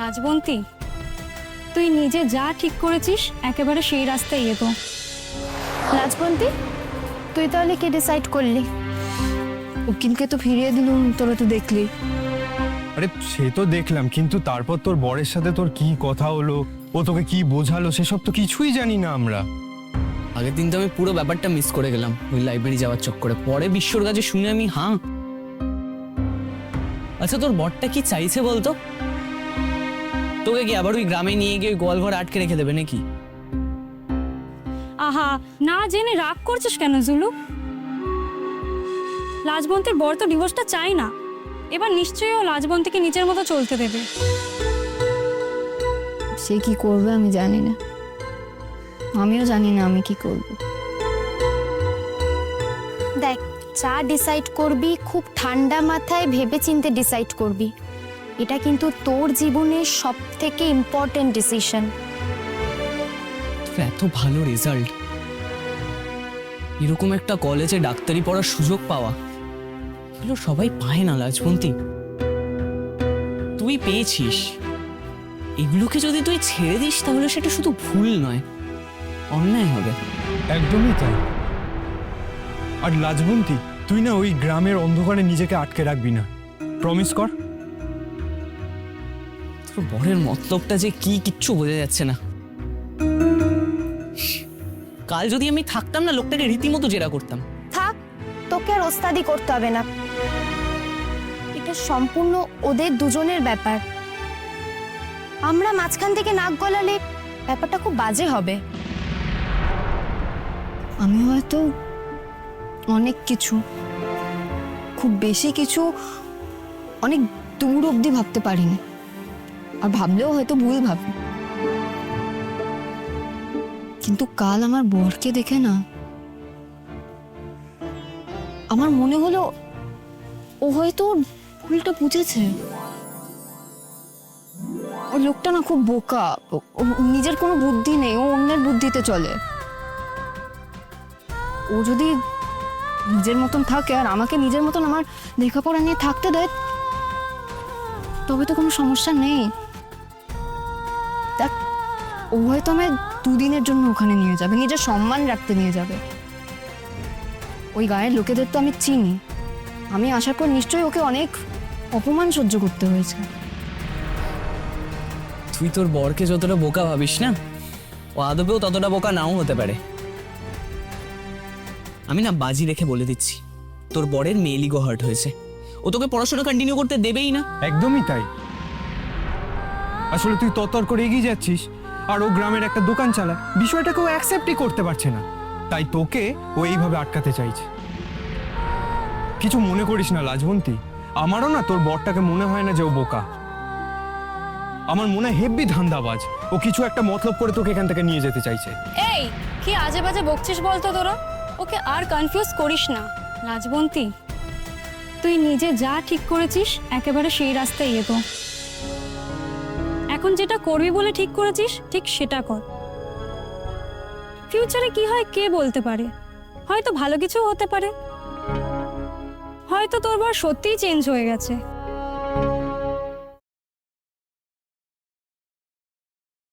রাজবন্তী, তুই নিজে যা ঠিক করেছিস একেবারে সেই রাস্তায় এগো। রাজবন্তী, তুই তাহলে কি ডিসাইড করলি? উকিলকে তো ফিরিয়ে দিলুম, তোরা তো দেখলি। আরে সে তো দেখলাম, কিন্তু তারপর তোর বরের সাথে তোর কি কথা হলো, ও তোকে কি বোঝালো, সেসব তো কিছুই জানি না আমরা। আগের দিন তো আমি পুরো ব্যাপারটা মিস করে গেলাম ওই লাইব্রেরি যাওয়ার চক্করে। পরে বিশ্বর কাছে শুনে আমি আচ্ছা, তোর বরটা কি চাইছে বলতো? তোকে কি আবার ওই গ্রামে নিয়ে গিয়ে গোয়ালঘর আটকে রেখে দেবে নাকি? আহা, না জেনে রাগ করছিস কেন জুলু? রাজবন্তীর বর তো ডিভোর্সটা চাই না। এবার নিশ্চয়ই ও রাজবন্তীকে নিজের মতো চলতে দেবে। সে কি করবে আমি জানি না, আমিও জানি না আমি কি করব। দেখ, যা ডিসাইড করবি খুব ঠান্ডা মাথায় ভেবে চিন্তে ডিসাইড করবি। এটা কিন্তু তোর জীবনের সব থেকে ইম্পর্টেন্ট ডিসিশন। তোর এত ভালো রেজাল্ট, এরকম একটা কলেজে ডাক্তারি পড়ার সুযোগ পাওয়া, এগুলো সবাই পায় না রাজবন্তী। তুই পেয়েছিস, এগুলোকে যদি তুই ছেড়ে দিস তাহলে সেটা শুধু ভুল নয়, অন্যায় হবে। একদমই তাই। আর লাজবন্তী, তুই না ওই গ্রামের অন্ধকারে নিজেকে আটকে রাখবি না, প্রমিস কর। তোর বরের মতলবটা যে কি কিচ্ছু বোঝা যাচ্ছে না। কাল যদি আমি থাকতাম না, লোকটাকে রীতিমতো জেরা করতাম। থাক, তোকে আর ওস্তাদি করতে হবে না। এটা সম্পূর্ণ ওদের দুজনের ব্যাপার। আমরা মাঝখান থেকে নাক গলালে ব্যাপারটা খুব বাজে হবে। আমি হয়তো অনেক কিছু, খুব বেশি কিছু, অনেক দূর অবধি ভাবতে পারিনি, আর ভাবলেও হয়তো ভুল ভাবি। কিন্তু কাল আমার বরকে দেখে না আমার মনে হলো ও হয়তো ওর ভুলটা বুঝেছে। ওই লোকটা না খুব বোকা, নিজের কোনো বুদ্ধি নেই, ও অন্যের বুদ্ধিতে চলে। ও যদি নিজের মতন থাকে আর আমাকে নিজের মতন আমার লেখাপড়া নিয়ে থাকতে দেয়, তবে তো কোনো সমস্যা নেই। দেখ, ও হয়তো আমায় দুদিনের জন্য ওখানে নিয়ে যাবে, নিজের সম্মান রাখতে নিয়ে যাবে। ওই গায়ের লোকেদের তো আমি চিনি, আমি আসার পর নিশ্চয়ই ওকে অনেক অপমান সহ্য করতে হয়েছে। তুই তোর বরকে যতটা বোকা ভাবিস না, ও আদবেও ততটা বোকা নাও হতে পারে। আমি না বাজি রেখে বলে দিচ্ছি, তোর বরের মেল ইগো হার্ট হয়েছে, ও তোকে পড়াশোনা কন্টিনিউ করতে দেবেই না। একদমই তাই। আসলে তুই তরতর করে এগিয়ে যাচ্ছিস, আর ও গ্রামের একটা দোকান চালায়, বিষয়টাকে ও অ্যাকসেপ্টই করতে পারছে না, তাই তোকে ও এইভাবে আটকাতে চাইছে। কিছু মনে করিস না লাজবন্তী, আমারও না তোর বরটাকে মনে হয় না যে ও বোকা। আমার মনে হয় হেব্বি ধান্দাবাজ, ও কিছু একটা মতলব করে তোকে এখান থেকে নিয়ে যেতে চাইছে। এই, কি আজে বাজে বকছিস বলতো তোরা? ওকে আর কনফিউজ করিস না। রাজবন্তী, তুই নিজে যা ঠিক করেছিস একেবারে সেই রাস্তায় এগো। এখন যেটা করবি বলে ঠিক করেছিস ঠিক সেটা কর। ফিউচারে কি হয় কে বলতে পারে, হয়তো ভালো কিছু হতে পারে, হয়তো তোর বর সত্যিই চেঞ্জ হয়ে গেছে।